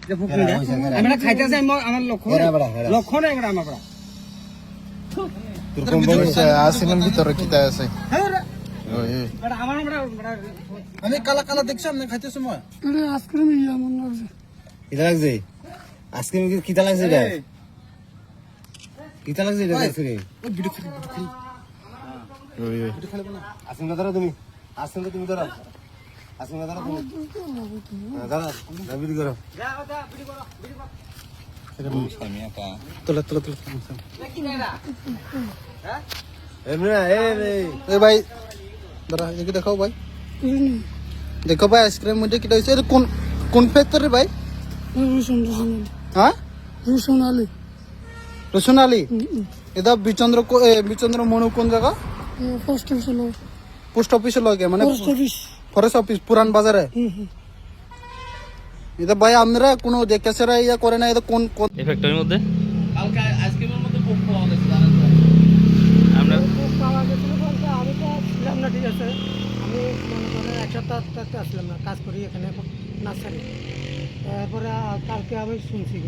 যে ফুকনি আমি না খাইতে যাই আমার লক্ষ্য নাই এবারে আমার তোর কোন বলছে আসিলাম ভিতরে কিতা আছে হ্যাঁ রে ওই এটা আমার আমি কালা কালা দেখছি আপনি খাইতে সময় এটা আইসক্রিম ইয়া মনে লাগছে কিতা লাগছে আজকে কিতা লাগছে এটা কিতা লাগছে এটা দেখছি রে ওই ভিডিও খালি ওই আসেন না ধরো তুমি আসেন না তুমি ধরো আসেন না ধরো তুমি ধরো দাবি করো যা বিড়ি করো তোলা তোলা তোলা কি না হ্যাঁ এমনি এ ভাই দাঁড়া এদিকে দেখাও ভাই দেখো ভাই আইসক্রিম মধ্যে কিটা হয়েছে এটা কোন কোন ফ্যাক্টরি ভাই রসুন রসুন হ্যাঁ রসুন আলি রসুন আলী এটা বিচন্দ্র মনু কোন জায়গা পোস্ট অফিস হলো পোস্ট অফিসের লগে মানে পোস্ট অফিস ফরেস্ট অফিস পুরান বাজারে এটা ভাই আপনারা কোনো দেখেছেরা ইয়া করে না এটা কোন কোন এই ফ্যাক্টরির মধ্যে কালকে আইসক্রিমের মধ্যে পোক পাওয়া গেছে জানেন তো আমরা পাওয়া গেছিল বলতে আমি তো ছিলাম না ঠিক আছে আমি মনে করেন এক সপ্তাহ থাকতে আসলাম না কাজ করি এখানে নার্সারি তারপরে কালকে আমি শুনছি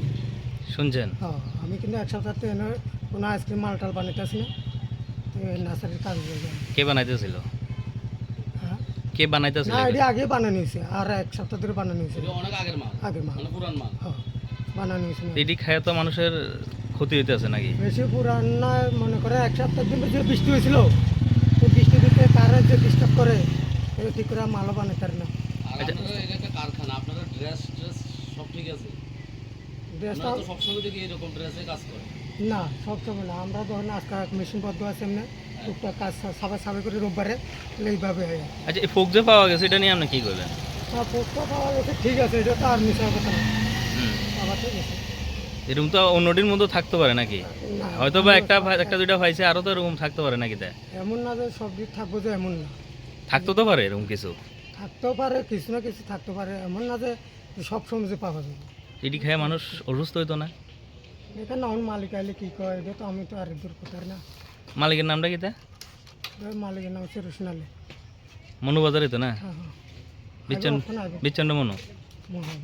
শুনছেন হ্যাঁ আমি কিন্তু এক সপ্তাহ এনে কোনো আইসক্রিম মালটাল বানাইতে আসি না তো এই নার্সারির কাজ করবো কে বানাইতেছিল হ্যাঁ কে বানাইতেছিল না এটা আগে বানানো হয়েছে আর এক সপ্তাহ ধরে বানানো হয়েছে অনেক আগের মাল আগের মাল মানে পুরান মাল হ্যাঁ বানানো হয়েছে না। এটি খায় তো মানুষের ক্ষতি হইতেছে নাকি বেশি পুরানা মনে করে এক সপ্তাহ দিন যে বৃষ্টি হয়েছিল তো বৃষ্টি দিতে কারে যে ডিস্টার্ব করে এটা ঠিক করে মালও বানাতে পারে না আর আপনারা এটা একটা কারখানা আপনারা ড্রেস সব ঠিক আছে ড্রেসটা আমরা তো সবসময় দেখি এরকম ড্রেসে কাজ করে না সব সময় না আমরা ধরেন আজকে মেশিন পদ্ধতি আছে এমনি টুকটাক কাজ সাবাই সাবাই করে রোববারে এইভাবে হয় আচ্ছা এই ফোক যে পাওয়া গেছে এটা নিয়ে আপনি কি করলেন পোস্টটা পাওয়া গেছে ঠিক আছে এটা তো আর মিশার কথা না হুম আবার ঠিক আছে এরকম তো অন্যটির মধ্যে থাকতে পারে নাকি না হয়তো বা একটা দুইটা পাইছে আরো তো এরকম থাকতে পারে নাকি তা এমন না যে সব দিক থাকবো যে এমন না থাকতে তো পারে এরকম কিছু থাকতেও পারে কিছু না কিছু থাকতে পারে এমন না যে সব সময় যে পাওয়া যাবে এটি খায় মানুষ অসুস্থ হইতো না এখানে অন মালিক আইলে কি কয় এটা তো আমি তো আর দূর কোথার না মালিকের নামটা কি তা মালিকের নাম হচ্ছে রোশনালী মনুবাজারে তো না হ্যাঁ হ্যাঁ বিচ্ছন্ন মনু মনে হয়